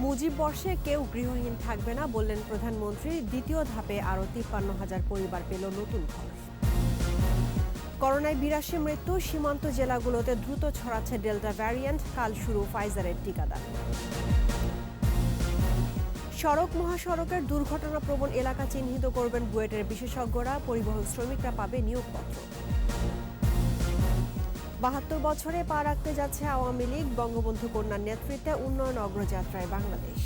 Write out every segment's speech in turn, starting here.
মুজিব বর্ষে কেউ গৃহহীন থাকবে না বললেন প্রধানমন্ত্রী। দ্বিতীয় ধাপে আরও 53,000 পরিবার পেল নতুন ঘর। করোনায় 82 মৃত্যু। সীমান্ত জেলাগুলোতে দ্রুত ছড়াচ্ছে ডেল্টা ভ্যারিয়েন্ট। কাল শুরু ফাইজারের টিকাদান। সড়ক মহাসড়কের দুর্ঘটনাপ্রবণ এলাকা চিহ্নিত করবেন বুয়েটের বিশেষজ্ঞরা। পরিবহন শ্রমিকরা পাবে নিয়োগপত্র। 72 বছরে পা রাখতে যাচ্ছে আওয়ামী লীগ। বঙ্গবন্ধু কন্যার নেতৃত্বে উন্নয়ন অগ্রযাত্রায় বাংলাদেশ।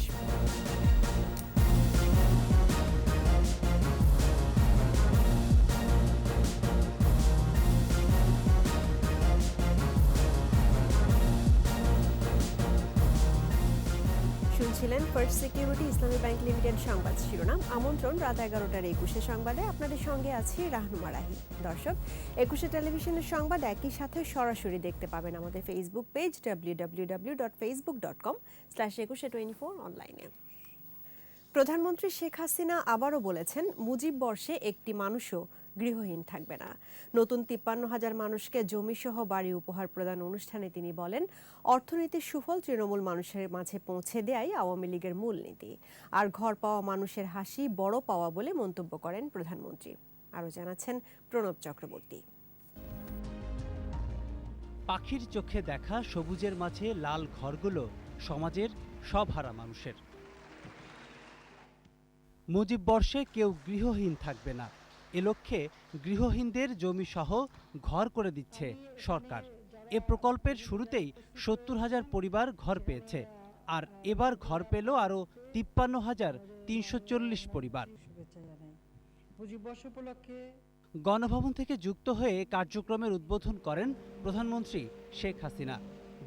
শুনছিলেন ফার্স্ট সিকিউরিটি ইসলামী ব্যাংক লিমিটেড সংবাদ শিরোনাম। আমন্ত্রণ রাত 11টার 21 সংবাদে। আপনাদের সঙ্গে আছি রাহনুমা রাহি। দর্শক, 21 টেলিভিশনের সংবাদ একই সাথে সরাসরি দেখতে পাবেন আমাদের ফেসবুক পেজ www.facebook.com/2124 অনলাইনে। প্রধানমন্ত্রী শেখ হাসিনা আবারও বলেছেন, মুজিব বর্ষে একটি মানুষও গৃহহীন থাকবে না। নতুন 53,000 মানুষকে জমিসহ বাড়ি উপহার প্রদান অনুষ্ঠানে তিনি বলেন, অর্থনীতির সুফল তৃণমূল মানুষের মাঝে পৌঁছে দেয়াই আওয়ামী লীগের মূলনীতি। আর ঘর পাওয়া মানুষের হাসি বড় পাওয়া বলে মন্তব্য করেন প্রধানমন্ত্রী। আরও জানাচ্ছেন প্রণব চক্রবর্তী। পাখির চোখে দেখা সবুজের মাঝে লাল ঘরগুলো সমাজের সব হারা মানুষের। মুজিব বর্ষে কেউ গৃহহীন থাকবে না, এ লক্ষ্যে গৃহহীনদের জমিসহ ঘর করে দিচ্ছে সরকার। এ প্রকল্পের শুরুতেই 70,000 পরিবার ঘর পেয়েছে, আর এবার ঘর পেল আরও 53,340 পরিবার। গণভবন থেকে যুক্ত হয়ে কার্যক্রমের উদ্বোধন করেন প্রধানমন্ত্রী শেখ হাসিনা।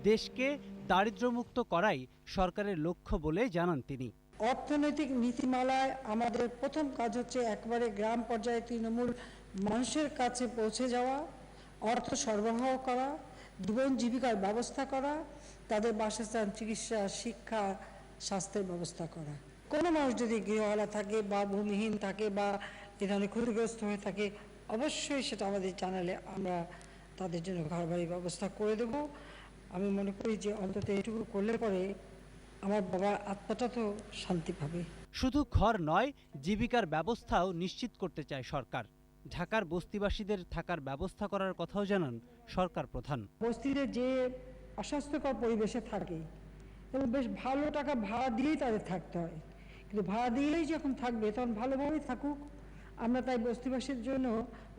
দেশকে দারিদ্র্যমুক্ত করাই সরকারের লক্ষ্য বলে জানান তিনি। অর্থনৈতিক নীতিমালায় আমাদের প্রথম কাজ হচ্ছে একবারে গ্রাম পর্যায়ে তৃণমূল মানুষের কাছে পৌঁছে যাওয়া, অর্থ সরবরাহ করা, জীবন জীবিকার ব্যবস্থা করা, তাদের বাসস্থান, চিকিৎসা, শিক্ষা, স্বাস্থ্যের ব্যবস্থা করা। কোনো মানুষ যদি গৃহহারা থাকে বা ভূমিহীন থাকে বা এ ধরনের ক্ষতিগ্রস্ত হয়ে থাকে, অবশ্যই সেটা আমাদের জানালে আমরা তাদের জন্য ঘরবাড়ির ব্যবস্থা করে দেব। আমি মনে করি যে অন্তত এটুকু করলে পরে আমার বাবার আত্মাটা তো শান্তি পাবে। শুধু ঘর নয়, জীবিকার ব্যবস্থাও নিশ্চিত করতে চায় সরকার। ঢাকার বস্তিবাসীদের থাকার ব্যবস্থা করার কথাও জানান সরকার প্রধান। বস্তিতে যে অস্বাস্থ্যকর পরিবেশে থাকে এবং বেশ ভালো টাকা ভাড়া দিয়েই তাদের থাকতে হয়, কিন্তু ভাড়া দিয়েই যখন থাকবে তখন ভালোভাবেই থাকুক। আমরা তাই বস্তিবাসীর জন্য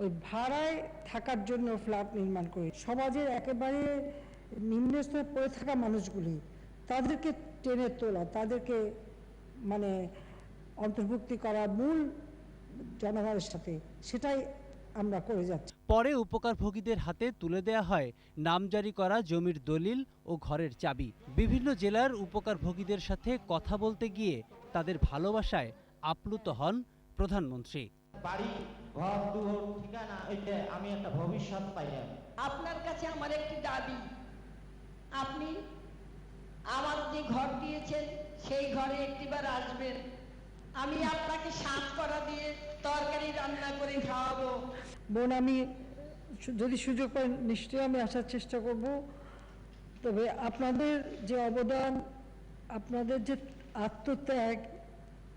ওই ভাড়ায় থাকার জন্য ফ্ল্যাট নির্মাণ করি। সমাজের একেবারে নিম্নস্তরে পড়ে থাকা মানুষগুলি, তাদেরকে টেনে তোলা, তাদেরকে মানে অন্তর্ভুক্তি করা মূল জনগণের সাথে, সেটাই আমরা করে যাচ্ছি। পরে উপকারভোগীদের হাতে তুলে দেয়া হয় নামজারি করা জমির দলিল ও ঘরের চাবি। বিভিন্ন জেলার উপকারভোগীদের সাথে কথা বলতে গিয়ে তাদের ভালোবাসায় আপ্লুত হন প্রধানমন্ত্রী। বাড়ি, ঘর, দুয়ার, ঠিকানা, এটা আমি একটা ভবিষ্যৎ পাইলাম। আপনার কাছে আমার একটি দাবি, আপনি আমার যে ঘর দিয়েছেন সেই ঘরে একটিবার আসবেন। আমি আপনাকে শাক করা দিয়ে তরকারি রান্না করে খাওয়াবো। বোন, আমি যদি সুযোগ পাই নিশ্চয়ই আমি আসার চেষ্টা করব। তবে আপনাদের যে অবদান, আপনাদের যে আত্মত্যাগ,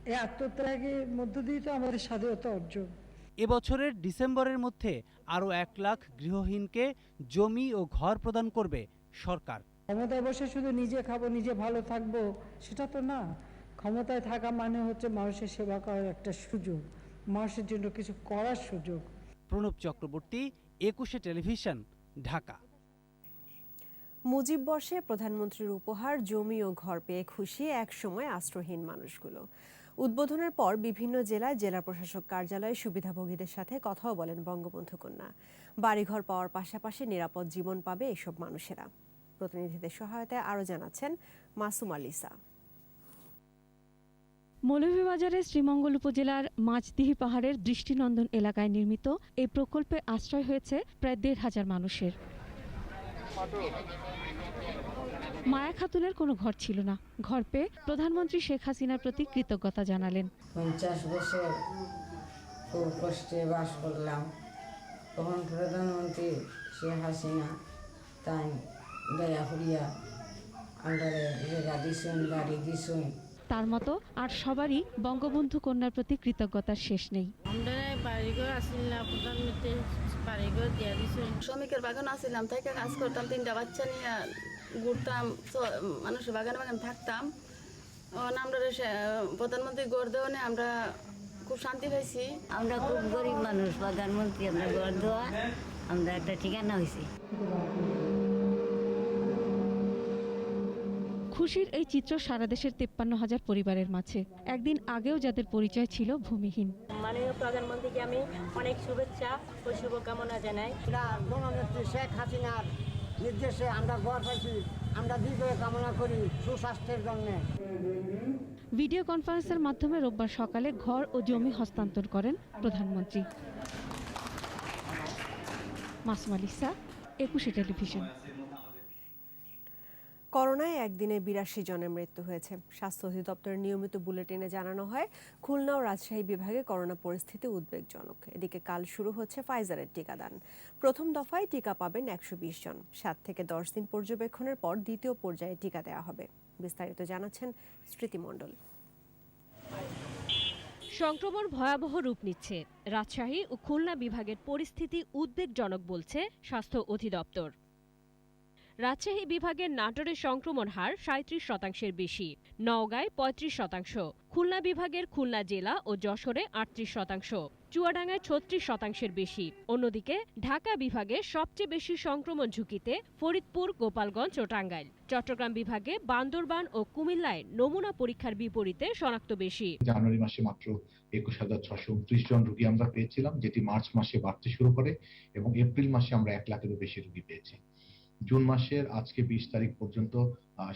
এই আত্মত্যাগের মধ্য দিয়ে তো আমাদের স্বাধীনতা অর্জন। এবছরের ডিসেম্বরের মধ্যে আরও 1 লাখ গৃহহীনকে জমি ও ঘর প্রদান করবে সরকার। ক্ষমতায় বসে শুধু নিজে খাবো, নিজে ভালো থাকবো, সেটা তো না। ক্ষমতায় থাকা মানে হচ্ছে মানুষের সেবা করার একটা সুযোগ, মানুষের জন্য কিছু করার সুযোগ। প্রণব চক্রবর্তী, 21 টেলিভিশন, ঢাকা। মুজিব বর্ষে প্রধানমন্ত্রীর উপহার জমি ও ঘর পেয়ে খুশি একসময় আশ্রয়হীন মানুষগুলো। উদ্বোধনের পর বিভিন্ন জেলায় জেলা প্রশাসক কার্যালয়ে সুবিধাভোগীদের সাথে কথাও বলেন বঙ্গবন্ধু কন্যা। বাড়িঘর পাওয়ার পাশাপাশি নিরাপদ জীবন পাবে এসব মানুষেরা। প্রতিনিধিদের সহায়তায় আরও জানাচ্ছেন মাসুম আলিসা। মৌলভীবাজারের শ্রীমঙ্গল উপজেলার মাঝদিহি পাহাড়ের দৃষ্টিনন্দন এলাকায় নির্মিত এই প্রকল্পে আশ্রয় হয়েছে প্রায় 1,500 মানুষের। মায়া খাতুনের কোনো ঘর ছিল না। ঘর পেয়ে প্রধানমন্ত্রী শেখ হাসিনার প্রতি কৃতজ্ঞতা জানালেন। 50 বছর খুব কষ্টে বাস করলাম, তখন প্রধানমন্ত্রী শেখ হাসিনা তাই দয়া করিয়া আমরা জায়গা দিছুন, বাড়ি দিছুন। তার মতো আর সবারই বঙ্গবন্ধু কন্যার প্রতি কৃতজ্ঞতার শেষ নেই। আমরা বাড়িঘর আসিল না, প্রধানমন্ত্রী বাড়িঘর দিয়ে দিয়েছে। শ্রমিকের বাগান আসছিলাম, থেকে কাজ করতাম, 3টা বাচ্চা নিয়ে ঘুরতাম, মানুষের বাগানে বাগানে থাকতাম। আমরা প্রধানমন্ত্রী গড় দেওয়া নিয়ে আমরা খুব শান্তি পাইছি। আমরা খুব গরিব মানুষ, প্রধানমন্ত্রী আমরা গড় দেওয়া, আমরা একটা ঠিকানা হয়েছি। খুশির এই চিত্র সারা দেশের 53,000 পরিবারের মাঝে। একদিন আগেও যাদের পরিচয় ছিল ভূমিহীন। মাননীয় প্রধানমন্ত্রীকে আমি অনেক শুভেচ্ছা ও শুভকামনা জানাই। জননেত্রী শেখ হাসিনার নির্দেশে আমরা ঘর পাইছি, আমরা দীর্ঘ কামনা করি সুস্বাস্থ্যের জন্য। ভিডিও কনফারেন্সের মাধ্যমে রোববার সকালে ঘর ও জমি হস্তান্তর করেন প্রধানমন্ত্রী। মাসুম আলিসা, 21 টেলিভিশন। করোনায় একদিনে 82 জনের মৃত্যু হয়েছে। স্বাস্থ্য অধিদপ্তরের নিয়মিত বুলেটিনে জানানো হয়, খুলনা ও রাজশাহী বিভাগে করোনা পরিস্থিতি উদ্বেগজনক। এদিকে কাল শুরু হচ্ছে ফাইজারের টিকাদান। প্রথম দফায় টিকা পাবেন 120 জন। 7 থেকে 10 দিন পর্যবেক্ষণের পর দ্বিতীয় পর্যায়ে টিকা দেওয়া হবে। বিস্তারিত জানাচ্ছেন স্মৃতি মণ্ডল। সংক্রমণ ভয়াবহ রূপ নিচ্ছে। রাজশাহী ও খুলনা বিভাগের পরিস্থিতি উদ্বেগজনক বলছে স্বাস্থ্য অধিদপ্তর। রাজশাহী বিভাগের নাটোরের সংক্রমণ হার 37% বেশি, নওগাঁয় 35%, খুলনা বিভাগের খুলনা জেলা ও যশোরে 38%, চুয়াডাঙ্গায় 36% বেশি। অন্যদিকে ঢাকা বিভাগে সবচেয়ে বেশি সংক্রমণ ঝুঁকিতে ফরিদপুর, গোপালগঞ্জ ও টাঙ্গাইল। চট্টগ্রাম বিভাগে বান্দরবান ও কুমিল্লায় নমুনা পরীক্ষার বিপরীতে শনাক্ত বেশি। জানুয়ারি মাসে মাত্র 21,629 জন রোগী আমরা পেয়েছিলাম, যেটি মার্চ মাসে বাড়তে শুরু করে এবং এপ্রিল মাসে আমরা 1 লাখেরও বেশি রোগী পেয়েছি। জুন মাসের আজকে 20 তারিখ পর্যন্ত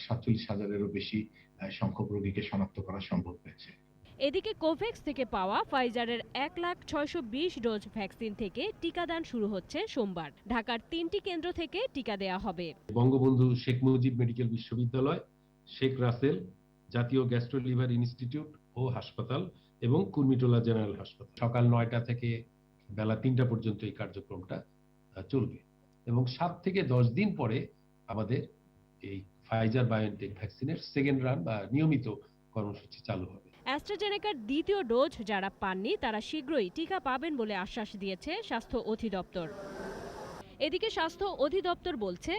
47,000-এরও বেশি সংখ্যক রোগীকে শনাক্ত করা সম্ভব হয়েছে। এদিকে কোভ্যাক্স থেকে পাওয়া ফাইজারের 1,620 ডোজ ভ্যাকসিন থেকে টিকাদান শুরু হচ্ছে সোমবার। ঢাকার 3টি কেন্দ্র থেকে টিকা দেয়া হবে। বঙ্গবন্ধু শেখ মুজিব মেডিকেল বিশ্ববিদ্যালয়, শেখ রাসেল জাতীয় গ্যাস্ট্রো লিভার ইনস্টিটিউট ও হাসপাতাল এবং কুর্মিটোলা জেনারেল হাসপাতাল। সকাল 9টা থেকে বেলা 3টা পর্যন্ত এই কার্যক্রমটা চলবে এবং 7 থেকে 10 দিন পরে আমাদের এই ফাইজার বায়োএনটেক ভ্যাকসিনের সেকেন্ড রান বা নিয়মিত কর্মসূচি চালু হবে। অ্যাস্ট্রাজেনেকার দ্বিতীয় ডোজ যারা পাননি তারা শীঘ্রই টিকা পাবেন বলে আশ্বাস দিয়েছে স্বাস্থ্য অধিদপ্তর। এদিকে স্বাস্থ্য অধিদপ্তর বলছে,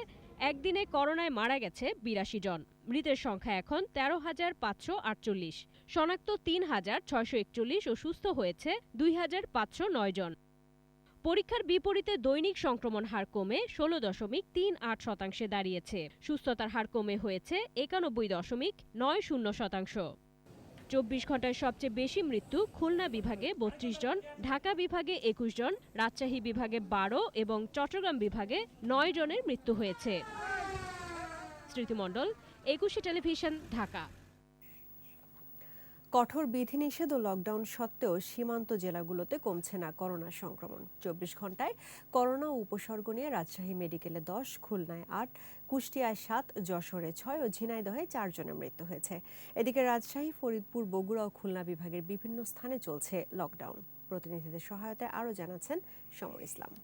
একদিনে করোনায় মারা গেছে 82 জন। মৃতের সংখ্যা এখন 13,548, শনাক্ত 3,641 ও সুস্থ হয়েছে 2,509 জন। পরীক্ষার বিপরীতে দৈনিক সংক্রমণ হার কমে 16.38% দাঁড়িয়েছে। সুস্থতার হার কমে হয়েছে 91.90%। 24 ঘন্টায় সবচেয়ে বেশি মৃত্যু খুলনা বিভাগে 32 জন, ঢাকা বিভাগে 21 জন, রাজশাহী বিভাগে 12 এবং চট্টগ্রাম বিভাগে 9 জনের মৃত্যু হয়েছে। স্মৃতি মণ্ডল, 21 টেলিভিশন, ঢাকা। কঠোর বিধিনিষেধ ও লকডাউন সত্ত্বেও সীমান্ত জেলাগুলোতে কমছে না করোনা সংক্রমণ। 24 ঘন্টায় করোনা উপসর্গ নিয়ে রাজশাহী মেডিকেলে 10, খুলনায় 8, কুষ্টিয়ায় 7, যশোরে 6 ও ঝিনাইদহে 4 জনের মৃত্যু হয়েছে। এদিকে রাজশাহী, ফরিদপুর, বগুড়া ও খুলনা বিভাগের বিভিন্ন স্থানে চলছে লকডাউন। প্রতিনিধিদের সহায়তায় আরও জানাচ্ছেন সমর ইসলাম।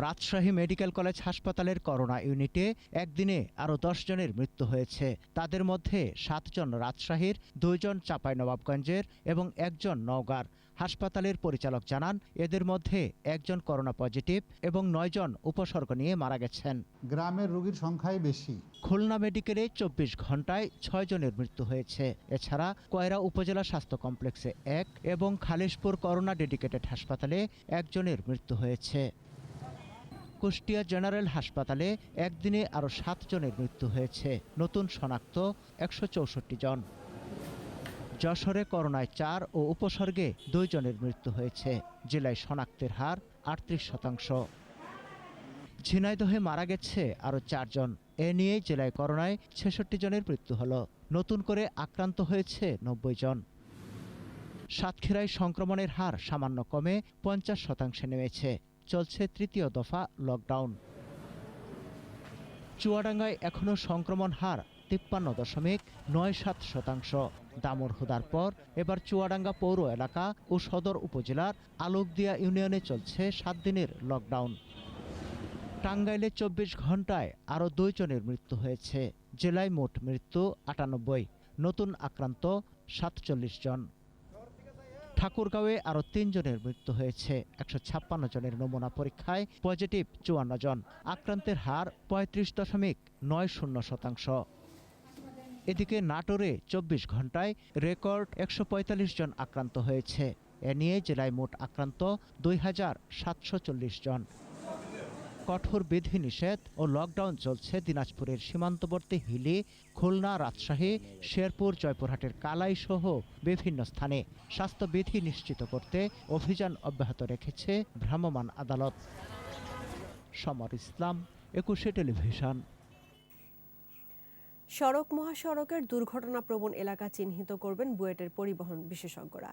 রাজশাহী মেডিকেল কলেজ হাসপাতালের করোনা ইউনিটে একদিনে আরও 10 জনের মৃত্যু হয়েছে। তাদের মধ্যে 7 জন রাজশাহীর, 2 জন চাঁপাইনবাবগঞ্জের এবং 1 জন নওগাঁর। হাসপাতালের পরিচালক জানান, এদের মধ্যে 1 জন করোনা পজিটিভ এবং 9 জন উপসর্গ নিয়ে মারা গেছেন। গ্রামের রোগীর সংখ্যাই বেশি। খুলনা মেডিকেলে 24 ঘন্টায় 6 জনের মৃত্যু হয়েছে। এছাড়া কয়রা উপজেলা স্বাস্থ্য কমপ্লেক্সে 1 এবং খালিশপুর করোনা ডেডিকেটেড হাসপাতালে 1 জনের মৃত্যু হয়েছে। কুষ্টিয়া জেনারেল হাসপাতালে একদিনে আরও 7 জনের মৃত্যু হয়েছে। নতুন শনাক্ত 164 জন। যশোরে করোনায় 4 ও উপসর্গে 2 জনের মৃত্যু হয়েছে। জেলায় শনাক্তের হার 38%। ঝিনাইদহে মারা গেছে আরও 4 জন। এ নিয়ে জেলায় করোনায় 66 জনের মৃত্যু হলো। নতুন করে আক্রান্ত হয়েছে 90 জন। সাতক্ষীরায় সংক্রমণের হার সামান্য কমে 50% নেমেছে। চলছে তৃতীয় দফা লকডাউন। চুয়াডাঙ্গায় এখনও সংক্রমণ হার 53.97%। দামুড়হুদার পর এবার চুয়াডাঙ্গা পৌর এলাকা ও সদর উপজেলার আলোকদিয়া ইউনিয়নে চলছে 7 দিনের লকডাউন। টাঙ্গাইলে 24 ঘন্টায় আরও 2 জনের মৃত্যু হয়েছে। জেলায় মোট মৃত্যু 98, নতুন আক্রান্ত 47 জন। ঠাকুরগাঁওয়ে আরও 3 জনের মৃত্যু হয়েছে। 156 জনের নমুনা পরীক্ষায় পজিটিভ 54 জন। আক্রান্তের হার 35.90%। এদিকে নাটোরে 24 ঘন্টায় রেকর্ড 145 জন আক্রান্ত হয়েছে। এ নিয়ে জেলায় মোট আক্রান্ত 2740 জন। কঠোর বিধিনিষেধ ও লকডাউন চলছে দিনাজপুরের সীমান্তবর্তী হিলি, খুলনা, রাজশাহী, শেরপুর, জয়পুরহাটের কালাই সহ বিভিন্ন স্থানে। স্বাস্থ্যবিধি নিশ্চিত করতে অভিযান অব্যাহত রেখেছে ভ্রাম্যমাণ আদালত। সমর ইসলাম, 21 টেলিভিশন। সড়ক মহাসড়কের দুর্ঘটনাপ্রবণ এলাকা চিহ্নিত করবেন বুয়েটের পরিবহন বিশেষজ্ঞরা।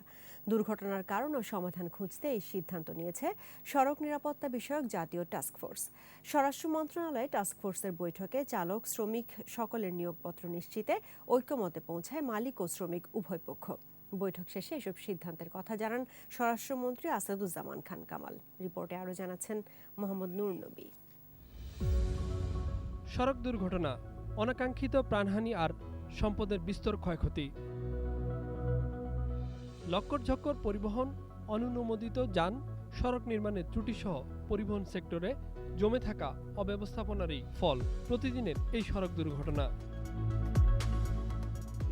দুর্ঘটনার কারণ ও সমাধান খুঁজতে এই সিদ্ধান্ত নিয়েছে সড়ক নিরাপত্তা বিষয়ক জাতীয় টাস্কফোর্স। স্বরাষ্ট্র মন্ত্রণালয়ে টাস্কফোর্সের বৈঠকে চালক, শ্রমিক সকলের নিয়োগপত্র নিশ্চিতে ঐক্যমতে পৌঁছায় মালিক ও শ্রমিক উভয় পক্ষ। বৈঠক শেষে এসব সিদ্ধান্তের কথা জানান স্বরাষ্ট্রমন্ত্রী আসাদুজ্জামান খান কামাল। রিপোর্টে আরও জানাচ্ছেন মোহাম্মদ নূর নবী। সড়ক দুর্ঘটনা, অনাকাঙ্ক্ষিত প্রাণহানি আর সম্পদের বিস্তর ক্ষয়ক্ষতি। লক্কর-ঝক্কর পরিবহন, অনুমোদিত যান, সড়ক নির্মাণের ত্রুটিসহ পরিবহন সেক্টরে জমে থাকা অব্যবস্থাপনারই ফল প্রতিদিনের এই সড়ক দুর্ঘটনা।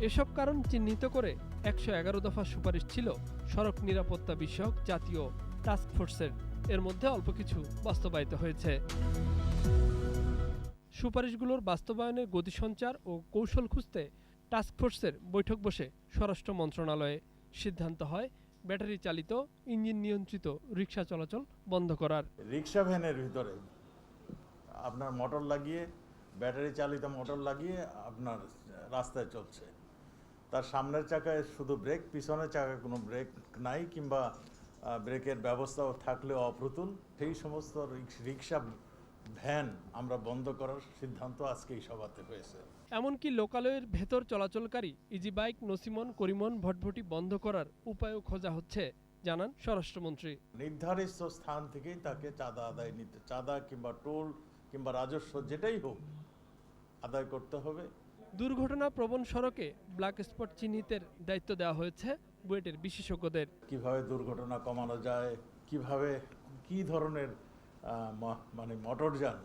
এসব কারণ চিহ্নিত করে 111 দফা সুপারিশ ছিল সড়ক নিরাপত্তা বিষয়ক জাতীয় টাস্কফোর্সের। এর মধ্যে অল্প কিছু বাস্তবায়িত হয়েছে। সুপারিশগুলোর বাস্তবায়নের গতিসঞ্চার ও কৌশল খুঁজতে টাস্কফোর্সের বৈঠক বসে স্বরাষ্ট্র মন্ত্রণালয়ে। সিদ্ধান্ত হয় ব্যাটারি চালিত, ইঞ্জিন নিয়ন্ত্রিত রিক্সা চলাচল বন্ধ করার। রিক্সা ভ্যানের ভিতরে আপনার মোটর লাগিয়ে, ব্যাটারি চালিত মোটর লাগিয়ে আপনার রাস্তায় চলছে, তার সামনের চাকায় শুধু ব্রেক, পিছনের চাকায় কোনো ব্রেক নাই কিংবা ব্রেকের ব্যবস্থাও থাকলেও অপ্রতুল। সেই সমস্ত রিক্সা ভ্যান আমরা বন্ধ করার সিদ্ধান্ত আজকে এই সভাতে হয়েছে। এমনকি লোকালয়ের ভেতর চলাচলকারী ইজি বাইক, নসিমন, করিমন, ভটভটি বন্ধ করার উপায়ও খোঁজা হচ্ছে, জানান স্বরাষ্ট্রমন্ত্রী। নির্ধারিত স্থান থেকেই তাকে চাঁদা আদায় নিতে, চাঁদা কিংবা টোল কিংবা রাজস্ব যেটাই হোক আদায় করতে হবে। দুর্ঘটনা প্রবণ সড়কে ব্ল্যাক স্পট চিহ্নিতের দায়িত্ব দেওয়া হয়েছে বুয়েটের বিশেষজ্ঞদের। কিভাবে দুর্ঘটনা কমানো যায়, কিভাবে কি ধরনের মানে মোটরযান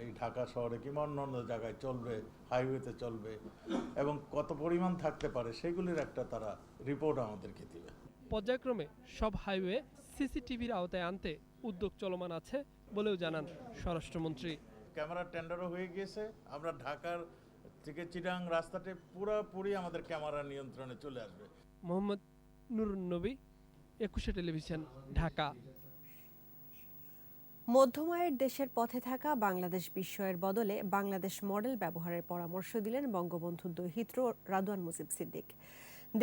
এই ঢাকা শহরে কিংবা অন্যান্য জায়গায় চলবে, হাইওয়েতে চলবে এবং কত পরিমাণ থাকতে পারে সেগুলির একটা তারা রিপোর্ট আমাদেরকে দিবে। পর্যায়ক্রমে সব হাইওয়ে সিসিটিভির আওতায় আনতে উদ্যোগ চলমান আছে বলেও জানান স্বরাষ্ট্রমন্ত্রী। ক্যামেরা টেন্ডারও হয়ে গিয়েছে। আমরা ঢাকার থেকে চিটাং রাস্তাতে পুরোপুরি আমাদের ক্যামেরা নিয়ন্ত্রণে চলে আসবে। মোহাম্মদ নুরুন নবী, 21 টেলিভিশন, ঢাকা। মধ্যম আয়ের দেশের পথে থাকা বাংলাদেশ বিস্ময়ের বদলে বাংলাদেশ মডেল ব্যবহারের পরামর্শ দিলেন বঙ্গবন্ধুর দৌহিত্র রাদওয়ান মুজিব সিদ্দিক।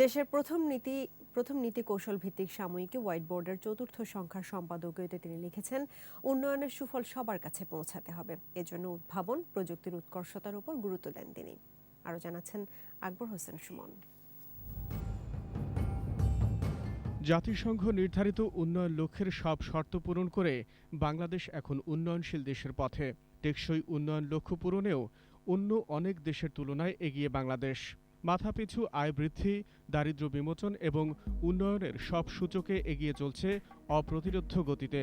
দেশের প্রথম নীতি কৌশল ভিত্তিক সাময়িকী হোয়াইট বোর্ডের 4র্থ সংখ্যার সম্পাদকীয়তে তিনি লিখেছেন, উন্নয়নের সুফল সবার কাছে পৌঁছাতে হবে। এজন্য উদ্ভাবন, প্রযুক্তির উৎকর্ষতার উপর গুরুত্ব দেন তিনি। আরও জানাচ্ছেন আকবর হোসেন সুমন। জাতিসংঘ নির্ধারিত উন্নয়ন লক্ষ্যের সব শর্ত পূরণ করে বাংলাদেশ এখন উন্নয়নশীল দেশের পথে। টেকসই উন্নয়ন লক্ষ্য পূরণেও অন্য অনেক দেশের তুলনায় এগিয়ে বাংলাদেশ। মাথাপিছু আয় বৃদ্ধি, দারিদ্র্য বিমোচন এবং উন্নয়নের সব সূচকে এগিয়ে চলছে অপ্রতিরোধ্য গতিতে।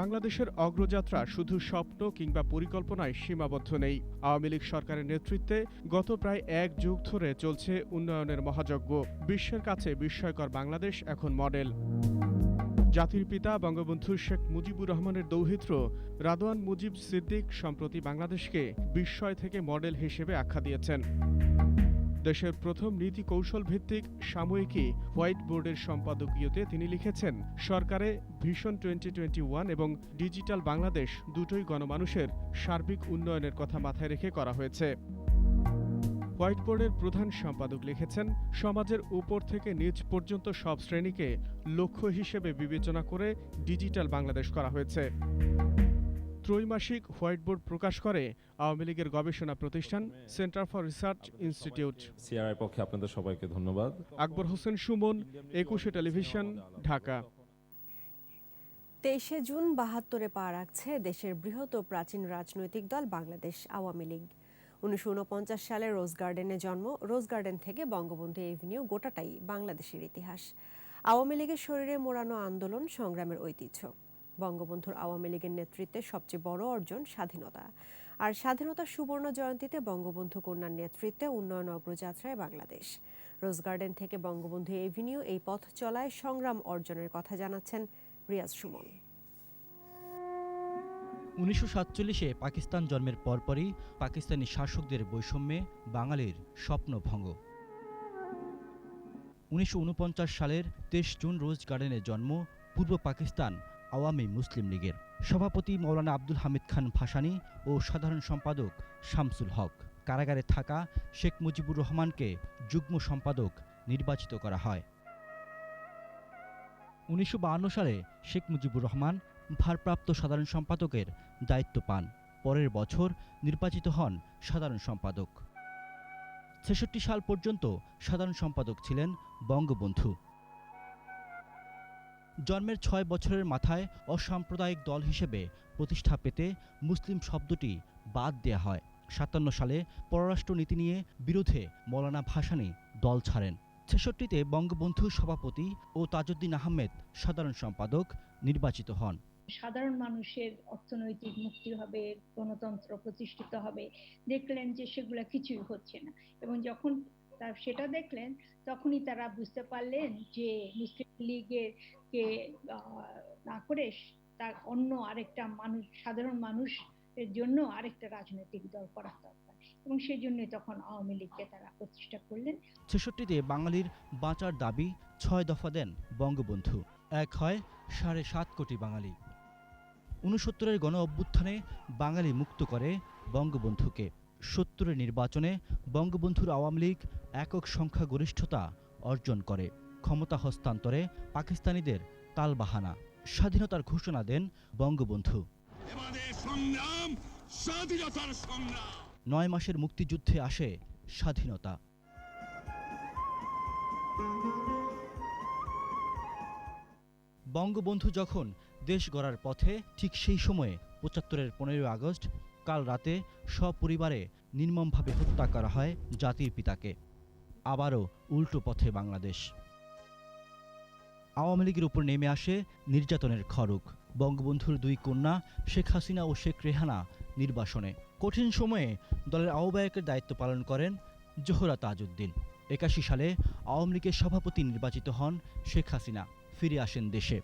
বাংলাদেশের অগ্রযাত্রা শুধু স্বপ্ন কিংবা পরিকল্পনায় সীমাবদ্ধ নেই। আওয়ামী লীগ সরকারের নেতৃত্বে গত প্রায় 1 যুগ ধরে চলছে উন্নয়নের মহাযজ্ঞ। বিশ্বের কাছে বিস্ময়কর বাংলাদেশ এখন মডেল। জাতির পিতা বঙ্গবন্ধু শেখ মুজিবুর রহমানের দৌহিত্র রাদওয়ান মুজিব সিদ্দিক সম্প্রতি বাংলাদেশকে বিস্ময় থেকে মডেল হিসেবে আখ্যা দিয়েছেন। দেশের প্রথম নীতি কৌশল ভিত্তিক সাময়িকী হোয়াইট বোর্ডের সম্পাদকীয়তে তিনি লিখেছেন, সরকারে ভিশন 2021 এবং ডিজিটাল বাংলাদেশ দুটোই গণমানুষের সার্বিক উন্নয়নের কথা মাথায় রেখে করা হয়েছে। হোয়াইট বোর্ডের প্রধান সম্পাদক লিখেছেন, সমাজের উপর থেকে নিচ পর্যন্ত সব শ্রেণীকে লক্ষ্য হিসেবে বিবেচনা করে ডিজিটাল বাংলাদেশ করা হয়েছে। ত্রৈমাসিক হোয়াইট বোর্ড প্রকাশ করে আওয়ামী লীগের গবেষণা প্রতিষ্ঠান centre for research institute. CRI পক্ষে আপনাদের সবাইকে ধন্যবাদ। আকবর হোসেন সুমন, 21 টেলিভিশন, ঢাকা। 23শে জুন ৭২-এ পা রাখছে দেশের বৃহৎ ও প্রাচীন রাজনৈতিক দল বাংলাদেশ আওয়ামী লীগ। ১৯৪৯ সালে রোজ গার্ডেনে জন্ম। রোজ গার্ডেন থেকে বঙ্গবন্ধু এভিনিউ গোটাটাই বাংলাদেশের ইতিহাস। আওয়ামী লীগের শরীরে মোড়ানো আন্দোলন সংগ্রামের ঐতিহ্য। বঙ্গবন্ধুর আওয়ামী লীগের নেতৃত্বে সবচেয়ে বড় অর্জন স্বাধীনতা। আর স্বাধীনতার সুবর্ণ জয়ন্তীতে বঙ্গবন্ধু কন্যার নেতৃত্বে উন্নয়ন অগ্রযাত্রায় বাংলাদেশ। রোজ গার্ডেন থেকে বঙ্গবন্ধু এভিনিউ এই পথ চলায় সংগ্রাম অর্জনের কথা জানাচ্ছেন রিয়াজ সুমন। ১৯৪৭-এ পাকিস্তান জন্মের পরপরই পাকিস্তানি শাসকদের বৈষম্যে বাঙালির স্বপ্ন ভঙ্গ। ১৯৪৯ সালের ২৩ জুন রোজ গার্ডেনে জন্ম পূর্ব পাকিস্তান আওয়ামী মুসলিম লীগের। সভাপতি মৌলানা আব্দুল হামিদ খান ভাসানী ও সাধারণ সম্পাদক শামসুল হক। কারাগারে থাকা শেখ মুজিবুর রহমানকে যুগ্ম সম্পাদক নির্বাচিত করা হয়। ১৯৫২ সালে শেখ মুজিবুর রহমান ভারপ্রাপ্ত সাধারণ সম্পাদকের দায়িত্ব পান। পরের বছর নির্বাচিত হন সাধারণ সম্পাদক। ৬৬ সাল পর্যন্ত সাধারণ সম্পাদক ছিলেন বঙ্গবন্ধু। জন্মের ৬ বছরের মাথায় অসাম্প্রদায়িক দল হিসেবে প্রতিষ্ঠা পেতে মুসলিম শব্দটি বাদ দেয়া হয়। ৫৭ সালে পররাষ্ট্র নীতি নিয়ে বিরোধে মৌলানা ভাসানী দল ছাড়েন। ৬৬-তে বঙ্গবন্ধু সভাপতি ও তাজউদ্দিন আহমেদ সাধারণ সম্পাদক নির্বাচিত হন। সাধারণ মানুষের অর্থনৈতিক মুক্তি হবে, গণতন্ত্র প্রতিষ্ঠিত হবে, দেখলেন যে সেগুলা কিছুই হচ্ছে না, এবং যখন সেটা দেখলেন তখনই তারা বুঝতে পারলেন যে মুসলিম লীগের কে না করে তার অন্য আরেকটা মানুষ, সাধারণ মানুষের জন্য আরেকটা রাজনৈতিক দল করা দরকার, এবং সেই জন্যই তখন আওয়ামী লীগকে তারা প্রতিষ্ঠা করলেন। ৬৬-তে বাঙালির বাঁচার দাবি ৬ দফা দেন বঙ্গবন্ধু। এক হয় ৭.৫ কোটি বাঙালি। ৬৯-এর গণ অভ্যুত্থানে বাঙালি মুক্ত করে বঙ্গবন্ধুকে। ৭০-এর নির্বাচনে বঙ্গবন্ধুর আওয়ামী লীগ একক সংখ্যাগরিষ্ঠতা অর্জন করে। ক্ষমতা হস্তান্তরে পাকিস্তানিদের তালবাহানা। স্বাধীনতার ঘোষণা দেন বঙ্গবন্ধু। ৯ মাসের মুক্তিযুদ্ধে আসে স্বাধীনতা। বঙ্গবন্ধু যখন দেশ গড়ার পথে, ঠিক সেই সময়ে ৭৫-এর ১৫ই আগস্ট কাল রাতে সপরিবারে নির্মমভাবে হত্যা করা হয় জাতির পিতাকে। আবারও উল্টো পথে বাংলাদেশ। আওয়ামী লীগের উপর নেমে আসে নির্যাতনের খড়গ। বঙ্গবন্ধুর ২ কন্যা শেখ হাসিনা ও শেখ রেহানা নির্বাসনে। কঠিন সময়ে দলের আহ্বায়কের দায়িত্ব পালন করেন জোহরা তাজউদ্দিন। ৮১ সালে আওয়ামী লীগের সভাপতি নির্বাচিত হন শেখ হাসিনা। ফিরে আসেন দেশে।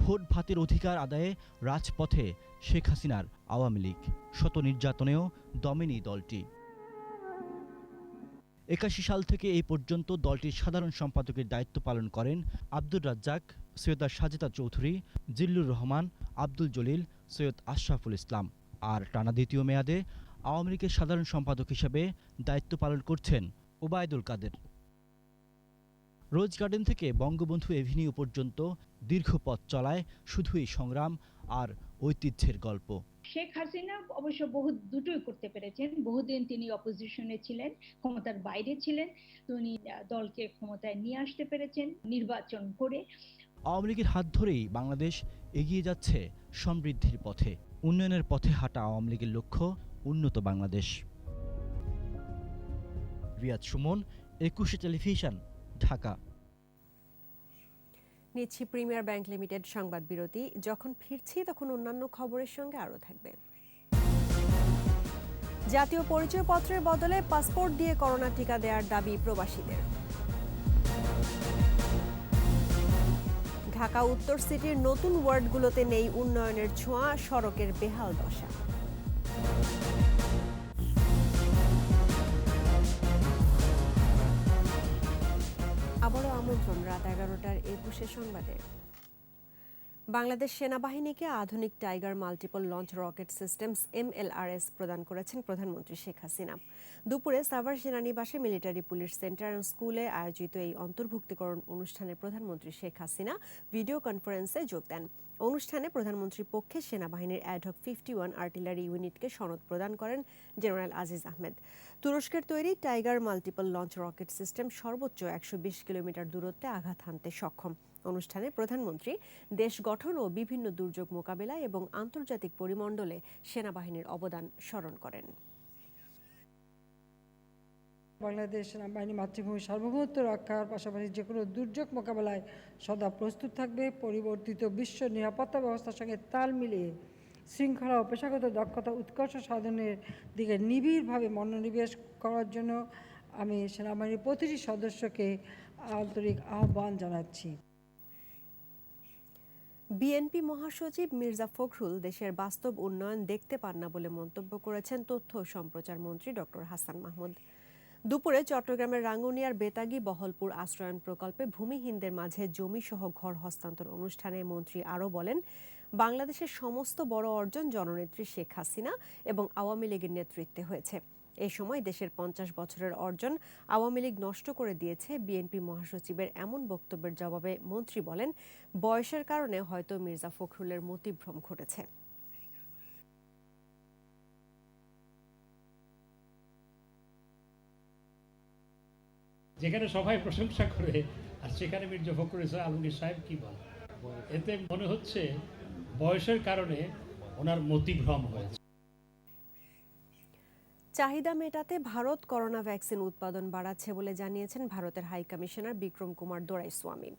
ভোট ভাতের অধিকার আদায়ে রাজপথে শেখ হাসিনার আওয়ামী লীগ। শত নির্যাতনেও দমেনি দলটি। ৮১ সাল থেকে এই পর্যন্ত দলটির সাধারণ সম্পাদকের দায়িত্ব পালন করেন আব্দুর রাজ্জাক, সৈয়দা সাজেদা চৌধুরী, জিল্লুর রহমান, আব্দুল জলিল, সৈয়দ আশরাফুল ইসলাম। আর টানা দ্বিতীয় মেয়াদে আওয়ামী লীগের সাধারণ সম্পাদক হিসেবে দায়িত্ব পালন করছেন ওবায়দুল কাদের। রোজ গার্ডেন থেকে বঙ্গবন্ধু এভিনিউ পর্যন্ত দীর্ঘ পথ চলায় শুধুই সংগ্রাম আর ঐতিহ্যের গল্প। শেখ হাসিনা অবশ্য দুটোই করতে পেরেছেন। বহুদিন তিনি অপোজিশনে ছিলেন, ক্ষমতার বাইরে ছিলেন, তিনি দলকে ক্ষমতায় নিয়ে আসতে পেরেছেন নির্বাচন করে। আওয়ামী লীগের হাত ধরেই বাংলাদেশ এগিয়ে যাচ্ছে সমৃদ্ধির পথে। উন্নয়নের পথে হাঁটা আওয়ামী লীগের লক্ষ্য উন্নত বাংলাদেশ। রিয়াজ সুমন, ২১ টেলিভিশন, ঢাকা। নিচ্ছি প্রিমিয়ার ব্যাংক লিমিটেড সংবাদ বিরতি। যখন ফিরছি তখন অন্যান্য খবরের সঙ্গে আরও থাকবে। জাতীয় পরিচয়পত্রের বদলে পাসপোর্ট দিয়ে করোনা টিকা দেওয়ার দাবি প্রবাসীদের। ঢাকা উত্তর সিটির নতুন ওয়ার্ডগুলোতে নেই উন্নয়নের ছোঁয়া, সড়কের বেহাল দশা। আবারও আমন্ত্রণ রাত ১১টার ২১ সংবাদে। বাংলাদেশ সেনাবাহিনীকে আধুনিক tiger multiple launch rocket systems MLRS প্রদান করেছেন প্রধানমন্ত্রী শেখ হাসিনা। দুপুরে সাভার সেনানিবাসে মিলিটারি পুলিশ সেন্টার অ্যান্ড স্কুলে আয়োজিত এই অন্তর্ভুক্তিকরণ অনুষ্ঠানে প্রধানমন্ত্রী শেখ হাসিনা ভিডিও কনফারেন্সে যোগ দেন। অনুষ্ঠানে প্রধানমন্ত্রীর পক্ষে সেনাবাহিনীর অ্যাডহক 51 আর্টিলারি ইউনিটকে সনদ প্রদান করেন জেনারেল আজিজ আহমেদ। তুরস্কের তৈরি tiger multiple launch rocket system সর্বোচ্চ ১২০ কিলোমিটার দূরত্বে আঘাত হানতে সক্ষম। অনুষ্ঠানে প্রধানমন্ত্রী দেশ গঠন ও বিভিন্ন দুর্যোগ মোকাবেলা এবং আন্তর্জাতিক পরিমণ্ডলে সেনাবাহিনীর অবদান স্মরণ করেন। বাংলাদেশ সেনাবাহিনী মাতৃভূমির সার্বভৌমত্ব রক্ষার পাশাপাশি যে কোনো দুর্যোগ মোকাবেলায় সদা প্রস্তুত থাকবে। পরিবর্তিত বিশ্ব নিরাপত্তা ব্যবস্থার সঙ্গে তাল মিলিয়ে শৃঙ্খলা ও পেশাগত দক্ষতা উৎকর্ষ সাধনের দিকে নিবিড়ভাবে মনোনিবেশ করার জন্য আমি সেনাবাহিনীর প্রতিটি সদস্যকে আন্তরিক আহ্বান জানাচ্ছি। বিএনপি মহাসচিব মির্জা ফখরুল দেশের বাস্তব উন্নয়ন দেখতে পান না বলে মন্তব্য করেছেন তথ্য ও সম্প্রচার মন্ত্রী ডক্টর হাসান মাহমুদ। দুপুরে চট্টগ্রামের রাঙ্গুনিয়ার বেতাগী বহলপুর আশ্রয়ন প্রকল্পে ভূমিহীনদের মাঝে জমিসহ ঘর হস্তান্তর অনুষ্ঠানে মন্ত্রী আরও বলেন, বাংলাদেশের সমস্ত বড় অর্জন জননেত্রী শেখ হাসিনা এবং আওয়ামী লীগের নেতৃত্বে হয়েছে। এই সময় দেশের 50 বছরের অর্জন আওয়ামী লীগ নষ্ট করে দিয়েছে। বিএনপি মহাসচিবের এমন বক্তব্যের জবাবে মন্ত্রী বলেন, বয়সের কারণে হয়তো মির্জা ফখরুলের মতিভ্রম ঘটেছে। যেখানে সবাই প্রশংসা করে আর সেখানে মির্জা ফখরুল ইসলাম আলমগীর সাহেব কি বলে, এতে মনে হচ্ছে বয়সের কারণে ওনার মতিভ্রম হয়েছে। চাহিদা মেটাতে ভারত করোনা ভ্যাকসিন উৎপাদন বাড়াচ্ছে বলে জানিয়েছেন ভারতের হাই কমিশনার বিক্রম কুমার দোরাইস্বামী।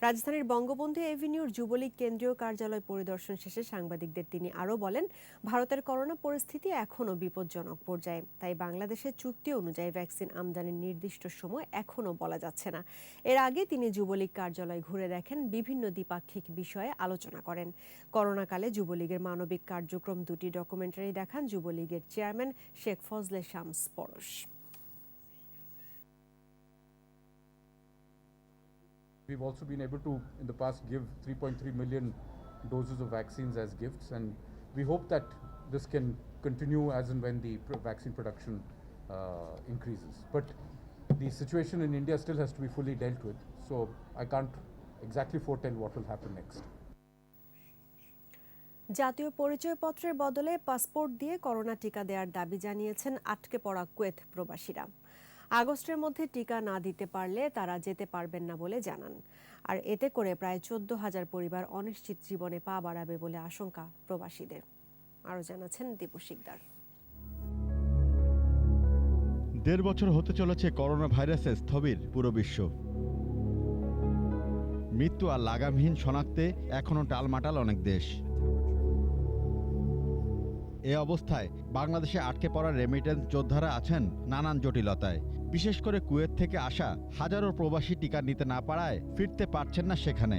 রাজধানীর বঙ্গবন্ধু এভিনিউর যুবলীগ কেন্দ্রীয় কার্যালয় পরিদর্শন শেষে সাংবাদিকদের তিনি আরও বলেন, ভারতের করোনা পরিস্থিতি এখনও বিপজ্জনক পর্যায়ে, তাই বাংলাদেশের চুক্তি অনুযায়ী ভ্যাকসিন আমদানির নির্দিষ্ট সময় এখনও বলা যাচ্ছে না। এর আগে তিনি যুবলীগ কার্যালয় ঘুরে দেখেন, বিভিন্ন দ্বিপাক্ষিক বিষয়ে আলোচনা করেন। করোনাকালে যুবলীগের মানবিক কার্যক্রম দুটি ডকুমেন্টারি দেখান যুবলীগের chairman Sheikh Fazle Shams Parash. We've also been able to, in the past, give 3.3 million doses of vaccines as gifts, and we hope that this can continue as and when the vaccine production increases. But the situation in India still has to be fully dealt with, so I can't exactly foretell what will happen next. জাতীয় পরিচয়পত্রের বদলে passport দিয়ে corona টিকা দেওয়ার দাবি জানিয়েছেন আটকে পড়া কুয়েত প্রবাসীরা। আগস্টের মধ্যে টিকা না দিতে পারলে তারা যেতে পারবেন না বলে জানান। আর এতে করে প্রায় 14,000 পরিবার অনিশ্চিত জীবনে পা বাড়াবে বলে আশঙ্কা প্রবাসীদের। আরও জানাচ্ছেন দীপু শিকদার। 1.5 বছর হতে চলেছে করোনা ভাইরাসে স্থবির পুরো বিশ্ব। মৃত্যু আর লাগামহীন শনাক্তে এখনও টালমাটাল অনেক দেশ। এ অবস্থায় বাংলাদেশে আটকে পড়া রেমিটেন্স যোদ্ধারা আছেন নানান জটিলতায়। বিশেষ করে কুয়েত থেকে আসা হাজারো প্রবাসী টিকা নিতে না পারায় ফিরতে পারছেন না সেখানে।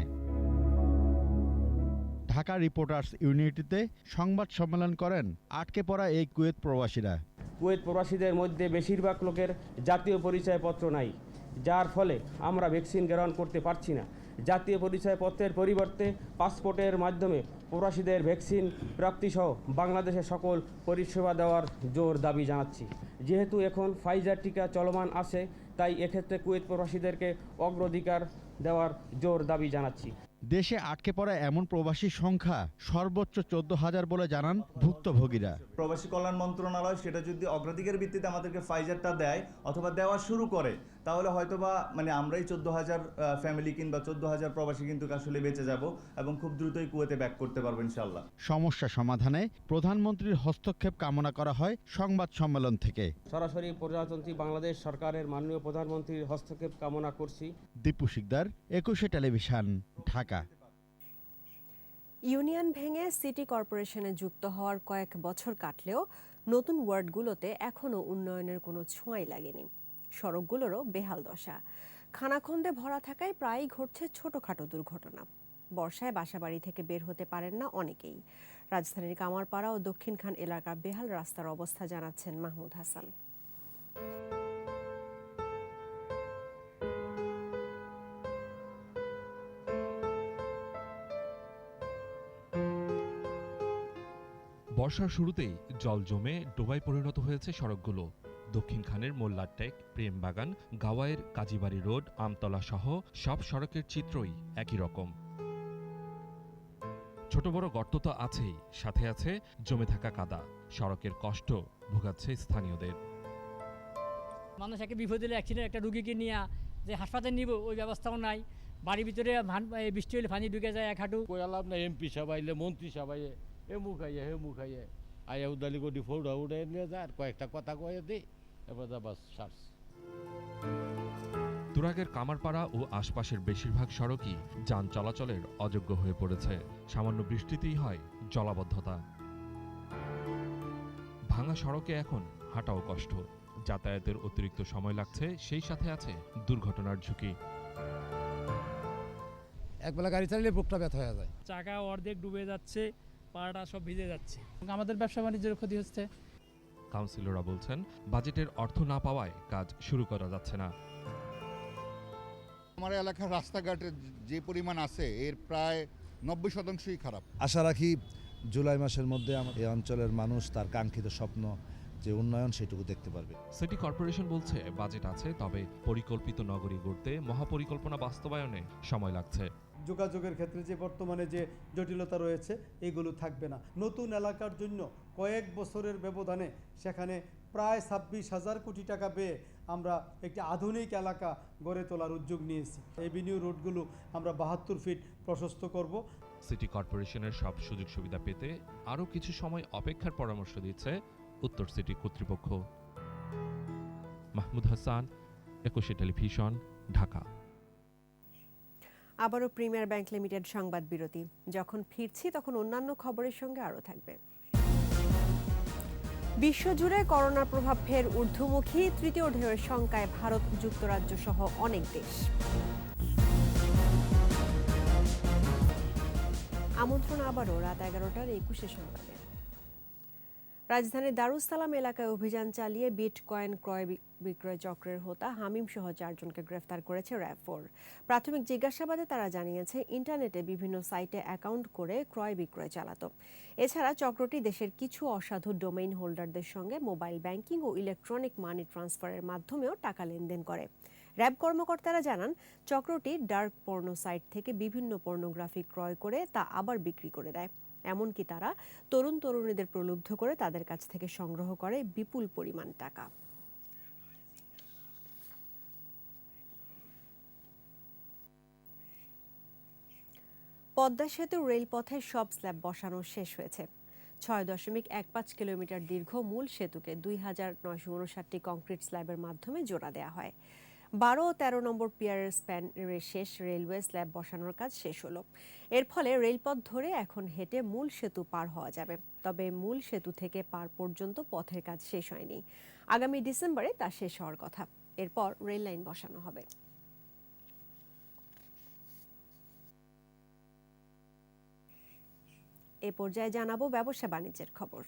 ঢাকা রিপোর্টার্স ইউনিটিতে সংবাদ সম্মেলন করেন আটকে পড়া এই কুয়েত প্রবাসীরা। কুয়েত প্রবাসীদের মধ্যে বেশিরভাগ লোকের জাতীয় পরিচয়পত্র নাই, যার ফলে আমরা ভ্যাকসিন গ্রহণ করতে পারছি না। জাতীয় পরিচয়পত্রের পরিবর্তে পাসপোর্টের মাধ্যমে প্রবাসীদের ভ্যাকসিন প্রাপ্তিসহ বাংলাদেশের সকল পরিষেবা দেওয়ার জোর দাবি জানাচ্ছি। যেহেতু এখন ফাইজার টিকা চলমান আছে, তাই এক্ষেত্রে কুয়েত প্রবাসীদেরকে অগ্রাধিকার দেওয়ার জোর দাবি জানাচ্ছি। দেশে আটকে পড়া এমন প্রবাসীর সংখ্যা সর্বোচ্চ 14,000 বলে জানান ভুক্তভোগীরা। প্রবাসী কল্যাণ মন্ত্রণালয় সেটা যদি অগ্রাধিকার ভিত্তিতে আমাদেরকে ফাইজারটা দেয় অথবা দেওয়া শুরু করে, তাহলে হয়তোবা আমরাই 14,000 ফ্যামিলি কিংবা 14,000 প্রবাসী কিন্তু আসলে বেঁচে যাব এবং খুব দ্রুতই কুয়েতে ব্যাক করতে পারবো ইনশাআল্লাহ। সমস্যা সমাধানে প্রধানমন্ত্রীর হস্তক্ষেপ কামনা করা হয় সংবাদ সম্মেলন থেকে। সরাসরি প্রজাতন্ত্রী বাংলাদেশ সরকারের মাননীয় প্রধানমন্ত্রীর হস্তক্ষেপ কামনা করছি। দীপু শিকদার, 21 টেলিভিশন, ঢাকা। ইউনিয়ন ভেঙে সিটি কর্পোরেশনে যুক্ত হওয়ার কয়েক বছর কাটলেও নতুন ওয়ার্ডগুলোতে এখনও উন্নয়নের কোনো ছোঁয়াই লাগেনি। সড়কগুলোরও বেহাল দশা। খানাখন্দে ভরা থাকায় প্রায়ই ঘটছে ছোটখাটো দুর্ঘটনা। বর্ষায় বাসাবাড়ি থেকে বের হতে পারেন না অনেকেই। রাজধানীর কামারপাড়া ও দক্ষিণখান এলাকার বেহাল রাস্তার অবস্থা জানাচ্ছেন মাহমুদ হাসান। বর্ষার শুরুতেই জল জমে ডোবায় পরিণত হয়েছে সড়কগুলো। দক্ষিণখানের মোল্লারটেক, প্রেমবাগান, গাওয়াইয়ের কাজীবাড়ি রোড, আমতলা সহ সব সড়কের চিত্রই একই রকম। ছোট বড় গর্ত তো আছেই, সাথে আছে জমে থাকা কাদা। সড়কের কষ্ট ভোগাচ্ছে স্থানীয়দের। মানুষ একে বিপদ দিলে অ্যাক্সিডেন্ট, একটা রুগীকে নিয়ে যে হাসপাতালে নিব ওই ব্যবস্থাও নাই। বাড়ির ভিতরে বৃষ্টি হলে পানি ঢুকে যায় এক হাঁটু। কইলাম না এমপি সবাইলে মন্ত্রী সবাইয়ে এ মুখাইয়ে হে মুখাইয়ে আয়া উদালি গডি ফৌড়া উড়ে নিয়ে যায় আর কয়েকটা কথা কয়ে দিই এবার বাস সার্স। তুরাগের কামারপাড়া ও আশপাশের বেশিরভাগ সড়কই যান চলাচলের অযোগ্য হয়ে পড়েছে। সামান্য বৃষ্টিতেই হয় জলাবদ্ধতা। ভাঙা সড়কে এখন হাঁটাও কষ্ট, যাতায়াতের অতিরিক্ত সময় লাগছে, সেই সাথে আছে দুর্ঘটনার ঝুঁকি। একবেলা গাড়ি চালিয়ে বুকটা ব্যথা হয়ে যায়, চাকা অর্ধেক ডুবে যাচ্ছে, পাটা সব ভিজে যাচ্ছে, আমাদের ব্যবসা বাণিজ্যের ক্ষতি হচ্ছে। কাউন্সিলররা বলছেন বাজেটের অর্থ না পাওয়ায় কাজ শুরু করা যাচ্ছে না। আমার এলাকার রাস্তাঘাটের যে পরিমাণ আছে এর প্রায় 90%ই খারাপ। আশা রাখি জুলাই মাসের মধ্যে আমাদের এই অঞ্চলের মানুষ তার কাঙ্ক্ষিত স্বপ্ন যে উন্নয়ন সেটুকু দেখতে পারবে। সিটি কর্পোরেশন বলছে বাজেট আছে, তবে পরিকল্পিত নগরী গড়তে মহাপরিকল্পনা বাস্তবায়নে সময় লাগছে। যোগাযোগের ক্ষেত্রে যে বর্তমানে যে জটিলতা রয়েছে এগুলো থাকবে না। নতুন এলাকার জন্য কয়েক বছরের ব্যবধানে সেখানে প্রায় 26,000 কোটি টাকা ব্যয়ে আমরা একটি আধুনিক এলাকা গড়ে তোলার উদ্যোগ নিয়েছি। এভিনিউ রোডগুলো আমরা 72 ফিট প্রশস্ত করব। সিটি কর্পোরেশনের সব সুযোগ সুবিধা পেতে আরও কিছু সময় অপেক্ষার পরামর্শ দিচ্ছে উত্তর সিটি কর্তৃপক্ষ। মাহমুদ হাসান, 21 টেলিভিশন, ঢাকা। আবারও প্রিমিয়ার ব্যাংক লিমিটেড সংবাদ বিরতি। যখন ফিরছি তখন অন্যান্য খবরের সঙ্গে আরও থাকবে। বিশ্বজুড়ে করোনার প্রভাব ফের ঊর্ধ্বমুখী। তৃতীয় ঢেউয়ের শঙ্কায় ভারত, যুক্তরাজ্য সহ অনেক দেশ। আমন্ত্রণ আবারও রাত 11টার 21 সংবাদে। রাজধানীর দারুস সালাম এলাকায় অভিযান চালিয়ে বিটকয়েন ক্রয় বিক্রয় চক্রের হোতা হামিম সহ 4 জনকে গ্রেফতার করেছে র্যাব-4। প্রাথমিক জিজ্ঞাসাবাদে তারা জানিয়েছে ইন্টারনেটে বিভিন্ন সাইটে অ্যাকাউন্ট করে ক্রয় বিক্রয় চালাতো। এছাড়া চক্রটি দেশের কিছু অসাধু ডোমেইন হোল্ডারদের সঙ্গে মোবাইল ব্যাংকিং ও ইলেকট্রনিক মানি ট্রান্সফারের মাধ্যমেও টাকা লেনদেন করে। র্যাব কর্মকর্তারা জানান চক্রটি ডার্ক পর্ন সাইট থেকে বিভিন্ন পর্নোগ্রাফি ক্রয় করে তা আবার বিক্রি করে দেয়। এমনকি তারা তরুণ তরুণীদের প্রলুব্ধ করে তাদের কাছ থেকে সংগ্রহ করে বিপুল পরিমাণ টাকা। পদ্মা সেতু রেলপথের সব স্ল্যাব বসানো শেষ হয়েছে। 6.15 কিলোমিটার দীর্ঘ মূল সেতুকে 2,959টি কংক্রিট স্ল্যাবের মাধ্যমে জোড়া দেওয়া হয়। 12 ও 13 নম্বর পিয়ারের স্প্যানের শেষ রেলওয়ে স্ল্যাব বসানোর কাজ শেষ হলো। এর ফলে রেলপথ ধরে এখন হেঁটে মূল সেতু পার হওয়া যাবে। তবে মূল সেতু থেকে পার পর্যন্ত পথের কাজ শেষ হয়নি। আগামী ডিসেম্বরে তা শেষ হওয়ার কথা। এরপর রেল লাইন বসানো হবে। এ পর্যায়ে জানাবো ব্যবসা বাণিজ্যের খবর।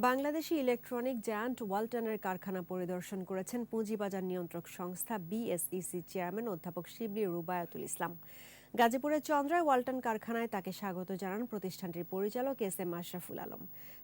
বাংলাদেশি ইলেকট্রনিক জায়ান্ট ওয়ালটনের কারখানা পরিদর্শন করেছেন পুঁজিবাজার নিয়ন্ত্রক সংস্থা বিএসইসি চেয়ারম্যান অধ্যাপক শিবলি রুবায়াতুল ইসলাম। গাজীপুরের চন্দ্রায় ওয়ালটন কারখানায় তাকে স্বাগত জানান প্রতিষ্ঠানটির পরিচালক এস.এম. আশরাফুল আলম।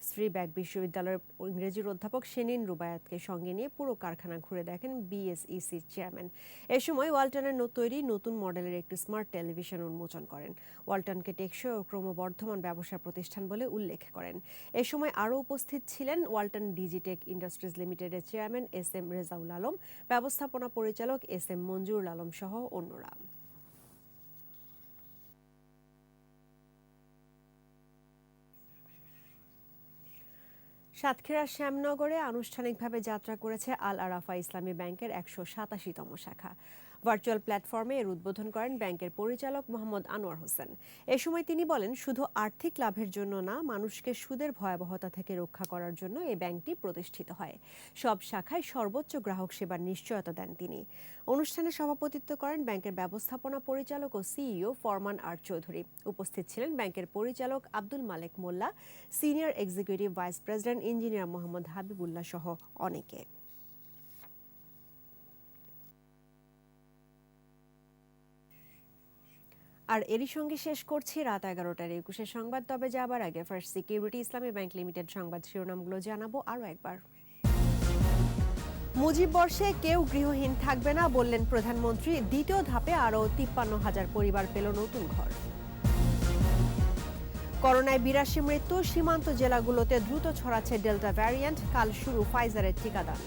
শ্রীব্যাগ বিশ্ববিদ্যালয়ের ইংরেজির অধ্যাপক শিনিন রুবায়াতকে সঙ্গে নিয়ে পুরো কারখানা ঘুরে দেখেন বিএসইসি চেয়ারম্যান। এ সময় ওয়ালটনের তৈরি নতুন মডেলের একটি স্মার্ট টেলিভিশন উন্মোচন করেন। ওয়ালটনকে টেকসই ও ক্রমবর্ধমান ব্যবসা প্রতিষ্ঠান বলে উল্লেখ করেন। এ সময় আরও উপস্থিত ছিলেন ওয়ালটন ডিজিটেক ইন্ডাস্ট্রিজ লিমিটেডের চেয়ারম্যান এস.এম. রেজাউল আলম, ব্যবস্থাপনা পরিচালক এস.এম. মঞ্জুরুল আলম সহ অন্যরা। সাতক্ষীরার শ্যামনগরে আনুষ্ঠানিকভাবে যাত্রা করেছে আল আরাফা ইসলামী ব্যাংকের 187তম শাখা। ভার্চুয়াল প্ল্যাটফর্মে এর উদ্বোধন করেন ব্যাংকের পরিচালক মোহাম্মদ আনোয়ার হোসেন। এ সময় তিনি বলেন, শুধু আর্থিক লাভের জন্য না, মানুষকে সুদের ভয়াবহতা থেকে রক্ষা করার জন্য এই ব্যাংকটি প্রতিষ্ঠিত হয়। সব শাখায় সর্বোচ্চ গ্রাহক সেবার নিশ্চয়তা দেন তিনি। অনুষ্ঠানে সভাপতিত্ব করেন ব্যাংকের ব্যবস্থাপনা পরিচালক ও সিইও ফরমান আর চৌধুরী। উপস্থিত ছিলেন ব্যাংকের পরিচালক Abdul Malek Molla, senior executive vice president engineer Mohammad Habibullah সহ অনেকে। আর এরই সঙ্গে শেষ করছি রাত 11টার 21 সংবাদ। তবে যাবার আগে ফার্স্ট সিকিউরিটি ইসলামী ব্যাংক লিমিটেড সংবাদ শিরোনামগুলো জানাবো আরও একবার। মুজিব বর্ষে কেউ গৃহহীন থাকবে না বললেন প্রধানমন্ত্রী। দ্বিতীয় ধাপে আরও 53,000 পরিবার পেল নতুন ঘর। করোনায় 82 মৃত্যু, সীমান্ত জেলাগুলোতে দ্রুত ছড়াচ্ছে ডেল্টা ভ্যারিয়েন্ট, কাল শুরু ফাইজারের টিকাদান।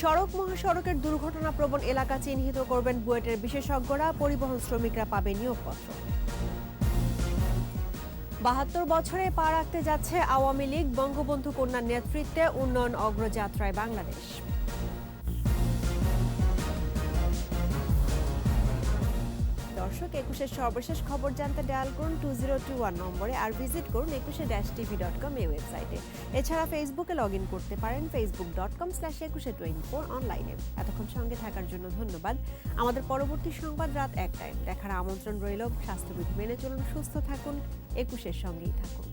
সড়ক মহাসড়কের দুর্ঘটনাপ্রবণ এলাকা চিহ্নিত করবেন বুয়েটের বিশেষজ্ঞরা, পরিবহন শ্রমিকরা পাবে নিয়োগপত্র। 72 বছরে পা রাখতে যাচ্ছে আওয়ামী লীগ, বঙ্গবন্ধু কন্যার নেতৃত্বে উন্নয়ন অগ্রযাত্রায় বাংলাদেশ। দর্শক, 21-এর সর্বশেষ খবর জানতে ডায়াল করুন 2021 নম্বরে, আর ভিজিট করুন 21-tv.com এই ওয়েবসাইটে। এছাড়া ফেসবুকে লগ ইন করতে পারেন facebook.com/2124 অনলাইনে। এতক্ষণ সঙ্গে থাকার জন্য ধন্যবাদ। আমাদের পরবর্তী সংবাদ রাত 1টায় দেখার আমন্ত্রণ রইল। স্বাস্থ্যবিধি মেনে চলুন, সুস্থ থাকুন, 21-এর সঙ্গেই থাকুন।